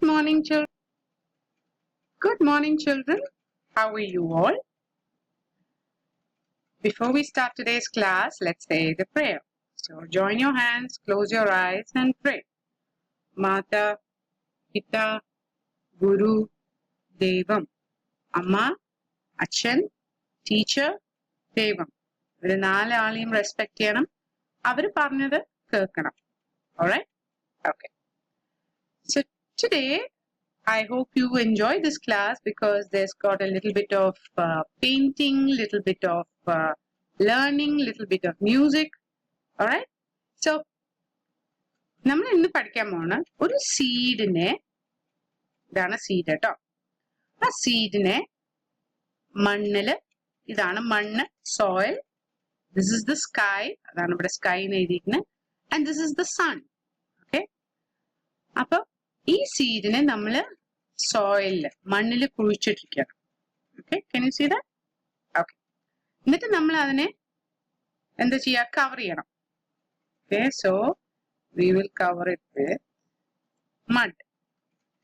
morning, children. Good morning, children. How are you all? Before we start today's class, let's say the prayer. So join your hands, close your eyes and pray. Mata, Pita, Guru, Devam. Amma, Achan, Teacher, Devam. ഇവര് നാലാളെയും respect ചെയ്യണം. അവര് പറഞ്ഞത് കേൾക്കണം. Alright? Okay. So today, I hope you enjoy this class because there's got a little bit of painting, little bit of learning, little bit of music. Alright? So, നമ്മൾ ഇന്ന് പഠിക്കാൻ പോണ ഒരു സീഡിനെ, ഇതാണ് സീഡ് കേട്ടോ. ആ സീഡിനെ മണ്ണില്, ഇതാണ് മണ്ണ്, soil. This is the sky. അതാണ് ഇവിടെ സ്കൈ എന്ന് എഴുതിയിരിക്കുന്നത്. And this is the sun. Okay? അപ്പൊ ഈ സീഡിനെ നമ്മള് സോയിലില്, മണ്ണില് കുഴിച്ചിട്ടിരിക്കണം. Okay? Can you see that? Okay. എന്നിട്ട് നമ്മൾ അതിനെ എന്താ ചെയ്യാ? കവർ ചെയ്യണം. Okay? So, we will cover it with mud.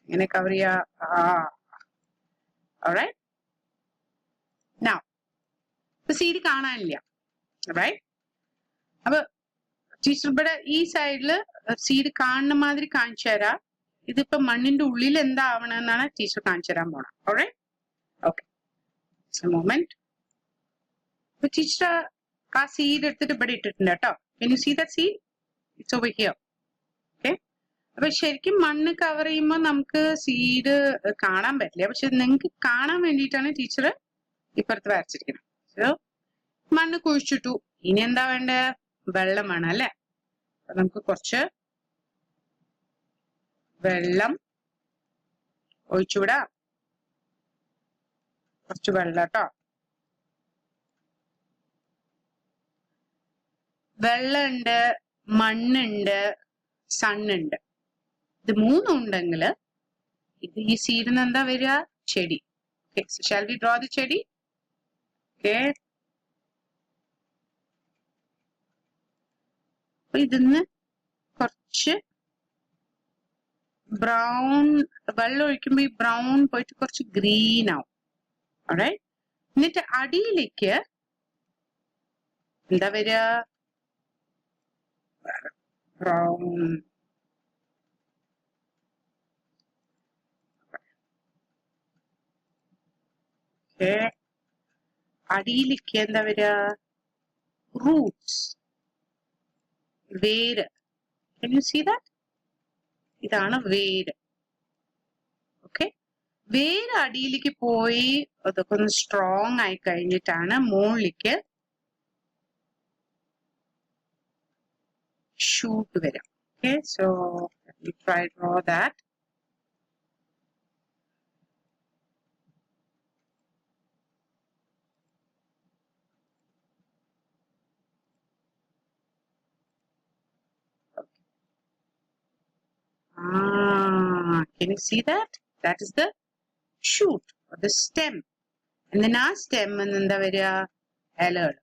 ഇങ്ങനെ കവർ ചെയ്യാ. Alright? Now, ഇപ്പൊ സീഡ് കാണാനില്ല. Right? അപ്പൊ ടീച്ചർ ഇവിടെ ഈ സൈഡില് സീഡ് കാണുന്ന മാതിരി കാണിച്ചു തരാം. ഇതിപ്പോ മണ്ണിന്റെ ഉള്ളിൽ എന്താ ആവണമെന്നാണ് ടീച്ചർ കാണിച്ചു തരാൻ പോണം. Alright? Okay. Just a moment. അപ്പൊ ടീച്ചർ ആ സീഡ് എടുത്തിട്ട് ഇവിടെ ഇട്ടിട്ടുണ്ട് കേട്ടോ. Can you see that seed? It's over here. Okay? അപ്പൊ ശരിക്കും മണ്ണ് കവർ ചെയ്യുമ്പോൾ നമുക്ക് സീഡ് കാണാൻ പറ്റില്ല. പക്ഷെ നിങ്ങൾക്ക് കാണാൻ വേണ്ടിയിട്ടാണ് ടീച്ചർ ഇപ്പുറത്ത് വരച്ചിരിക്കുന്നത്. So, മണ്ണ് കുഴിച്ചിട്ടു. ഇനി എന്താ വേണ്ടേ? വെള്ളം വേണം അല്ലെ? അപ്പൊ നമുക്ക് കുറച്ച് വെള്ളം ഒഴിച്ചുവിടാം. കുറച്ച് വെള്ളം കേട്ടോ. വെള്ളമുണ്ട്, മണ്ണുണ്ട്, സണ്ണുണ്ട്. ഇത് മൂന്നും ഉണ്ടെങ്കിൽ ഇത് ഈ സീഡിന് എന്താ വരിക? ചെടി. Okay, so shall we draw the ചെടി? Okay. അപ്പൊ ഇതിന്ന് കുറച്ച് ബ്രൗൺ വെള്ളം ഒഴിക്കുമ്പോ ഈ ബ്രൗൺ പോയിട്ട് കുറച്ച് ഗ്രീൻ ആവും. alright? എന്നിട്ട് അടിയിലേക്ക് എന്താ വരിക? ബ്രൗൺ. അടിയിലേക്ക് എന്താ വരിക? റൂട്ട്സ്, വേര്. Can you see that? ഇതാണ് വേര്. ഓക്കെ, വേര് അടിയിലേക്ക് പോയി അതൊക്കെ ഒന്ന് സ്ട്രോങ് ആയി കഴിഞ്ഞിട്ടാണ് മുകളിലേക്ക് ഷൂട്ട് വരാം. Okay, so try draw that. Can you see that? That is the shoot or the stem. And then our stem and then the very alert.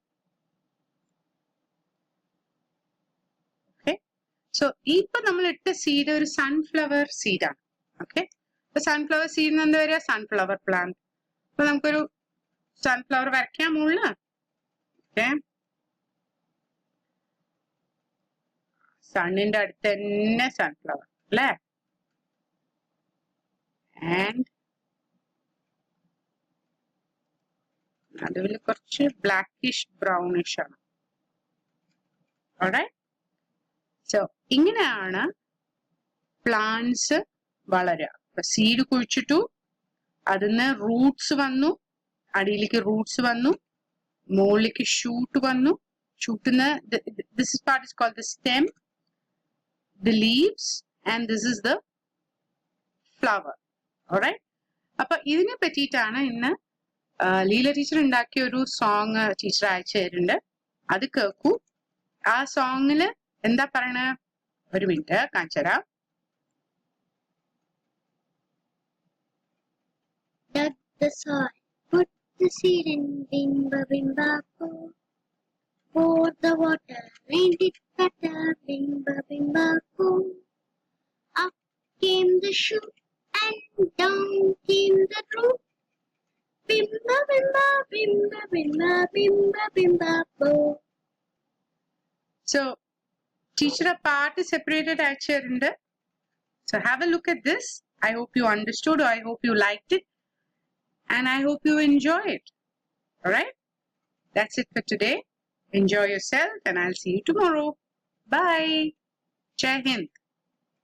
Okay. So, ipa nammal itta seed or sunflower seed. Okay. The sunflower seed and the very sunflower plant. So, namukku oru sunflower varakkam ulla. Okay. Sun inde aduthe thanne sunflower. അല്ലേ? And നടുവിൽ കുറച്ച് blackish brownish ആണ്. alright? So ഇങ്ങനെയാണ് plants വളരുക. അപ്പൊ seed കുഴിച്ചിട്ടു, അതിന്ന് Roots വന്നു, അടിയിലേക്ക് റൂട്ട്സ് വന്നു, മുകളിലേക്ക് ഷൂട്ട് വന്നു. ഷൂട്ടിന്ന് this part is called the stem, the leaves, and this is the flower. Alright? അപ്പൊ ഇതിനെ പറ്റിയിട്ടാണ് ഇന്ന് ലീല ടീച്ചർ ഉണ്ടാക്കിയ ഒരു സോങ് ടീച്ചർ അയച്ചു തരുന്നുണ്ട്. അത് കേൾക്കൂ. ആ സോങ്ങില് എന്താ പറയണ? ഒരു മിനിറ്റ് കാണിച്ചു തരാം. Dug the soil, put the seed in, bimba bimba boo. Pour the water, rained it better, bimba bimba boo. Up came the shoot down came the rope. Bimba, bimba, bimba, bimba, bimba, bimba, bo. So, teacher a part is separated actually. So, have a look at this. I hope you understood, or I hope you liked it, and I hope you enjoy it. All right? That's it for today. Enjoy yourself, and I'll see you tomorrow. Bye. Jai Hind.